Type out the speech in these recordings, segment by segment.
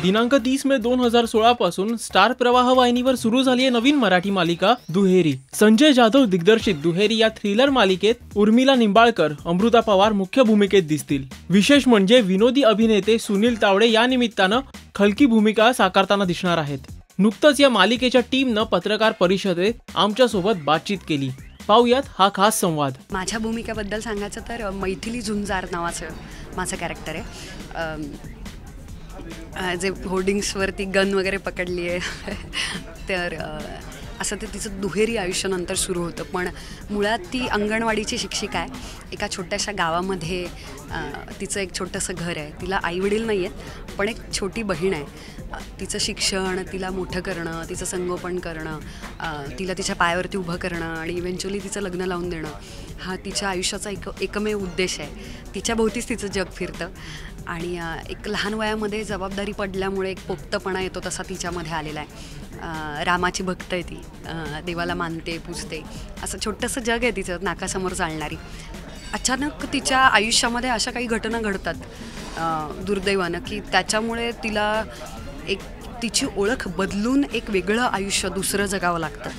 दिनांक 30 मे 2016 पासून स्टार प्रवाह वाहिनीवर सुरू झाली आहे नवीन मराठी मालिका दुहेरी। संजय जाधव दिग्दर्शित दुहेरी या थ्रिलर मालिकेत उर्मिला निंबाळकर, अमृता पवार मुख्य भूमिकेत दिसतील। विशेष म्हणजे विनोदी अभिनेते सुनील तावडे या निमित्तानं खलकी भूमिका साकारताना दिसणार आहेत। नुकतंच या मालिकेच्या टीमनं पत्रकार परिषदेत आमच्या सोबत बातचीत केली। पाहूयात हा खास संवाद। माझ्या भूमिकेबद्दल सांगायचं तर मैथिली झुंजार नावाचं माझं कॅरेक्टर आहे। जे होर्डिंग्सवरती गन वगैरे पकडली आहे तर असं ते तिचं दुहेरी आयुष्य नंतर सुरू होतं। पण मुळात ती अंगणवाडीची शिक्षिका आहे। एका छोट्याशा गावामध्ये तिचं एक छोटंसं घर आहे। तिला आईवडील नाही आहेत, पण एक छोटी बहीण आहे। तिचं शिक्षण, तिला मोठं करणं, तिचं संगोपन करणं, तिला तिच्या पायावरती उभं करणं आणि इव्हेंच्युअली तिचं लग्न लावून देणं हा तिच्या आयुष्याचा एकमेव उद्देश आहे। तिच्या भोवतीच तिचं जग फिरतं आणि एक लहान वयामध्ये जबाबदारी पडल्यामुळे एक पोक्तपणा येतो तसा तिच्यामध्ये आलेला आहे। रामाची भक्त आहे ती, देवाला मानते, पूजते, असं छोटंसं जग आहे तिचं नाकासमोर चालणारी। अचानक तिच्या आयुष्यामध्ये अशा काही घटना घडतात दुर्दैवानं की त्याच्यामुळे तिला एक तिची ओळख बदलून एक वेगळं आयुष्य दुसरं जगावं लागतं।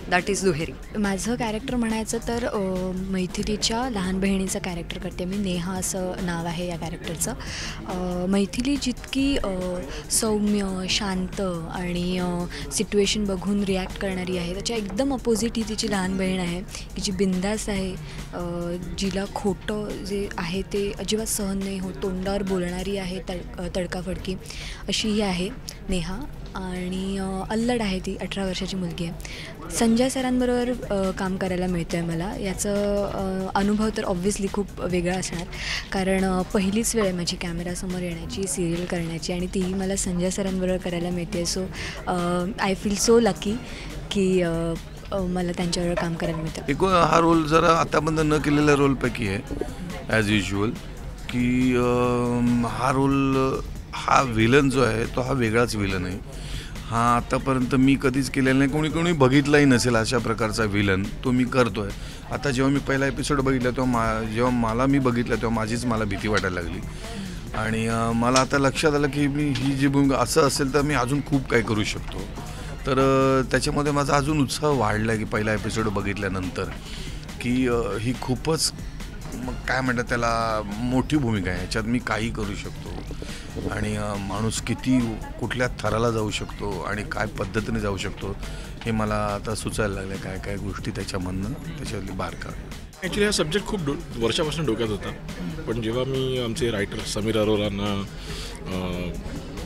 दॅट इज दुहेरी। माझं कॅरेक्टर म्हणायचं तर मैथिलीच्या लहान बहिणीचं कॅरेक्टर करते मी। नेहा असं नाव आहे या कॅरेक्टरचं। मैथिली जितकी सौम्य, शांत आणि सिच्युएशन बघून रिॲक्ट करणारी आहे, त्याच्या एकदम अपोजिट ही तिची लहान बहीण आहे की जी बिंदास आहे, जिला खोटं जे आहे ते अजिबात सहन नाही होत, तोंडावर बोलणारी आहे, तडकाफडकी अशी ही आहे नेहा। आणि अल्लड आहे ती, 18 वर्षाची मुलगी आहे। संजय सरांबरोबर काम करायला मिळतं आहे मला। याचं अनुभव तर ऑब्व्हियसली खूप वेगळा असणार, कारण पहिलीच वेळ आहे माझी कॅमेरासमोर येण्याची, सिरियल करण्याची, आणि तीही मला संजय सरांबरोबर करायला मिळते। So I feel so lucky की मला त्यांच्याबरोबर काम करायला मिळतं। एकूण हा रोल जरा आतापर्यंत न केलेल्या रोलपैकी आहे ॲज युज्युअल, की हा रोल, हा व्हिलन जो आहे तो हा वेगळाच व्हिलन आहे। हा आतापर्यंत मी कधीच केलेला नाही, कोणी बघितलाही नसेल अशा प्रकारचा व्हिलन तो मी करतो आहे। आता जेव्हा मी पहिला एपिसोड बघितला तेव्हा जेव्हा मी बघितलं तेव्हा मला भीती वाटायला लागली आणि मला आता लक्षात आलं की मी ही जी भूमिका असं असेल तर मी अजून खूप काही करू शकतो। तर त्याच्यामध्ये माझा अजून उत्साह वाढला की पहिला एपिसोड बघितल्यानंतर की ही खूपच, मग काय म्हणतात त्याला, मोठी भूमिका आहे। याच्यात मी काही करू शकतो आणि माणूस किती कुठल्या थराला जाऊ शकतो आणि काय पद्धतीने जाऊ शकतो हे मला आता सुचायला लागलं, काय काय गोष्टी त्याच्यामधनं, त्याच्यातली बारका। ॲक्च्युली हा सब्जेक्ट खूप वर्षापासून डोक्यात होता, पण जेव्हा मी आमचे रायटर समीर अरोरांना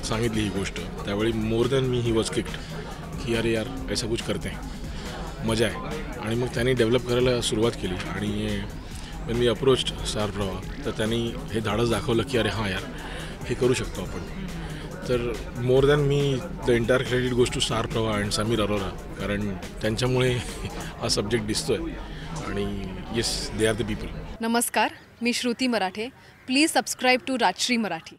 सांगितली ही गोष्ट, त्यावेळी मोर than me he was kicked की अरे यार ऐसा कुछ करते हैं, मजा आहे। आणि मग त्यांनी डेव्हलप करायला सुरुवात केली आणि when मी अप्रोच्ड स्टार प्रवाह तर त्यांनी हे धाडस दाखवलं की अरे हां यार हे करू शकतो आपण। तर more than me the entire credit goes to Star Pravah and Sameer Arora, कारण त्यांच्यामुळे हा सब्जेक्ट दिसतोय आणि yes, they are the people. नमस्कार, मी Shruti Marathe. Please subscribe to Rajshri Marathi.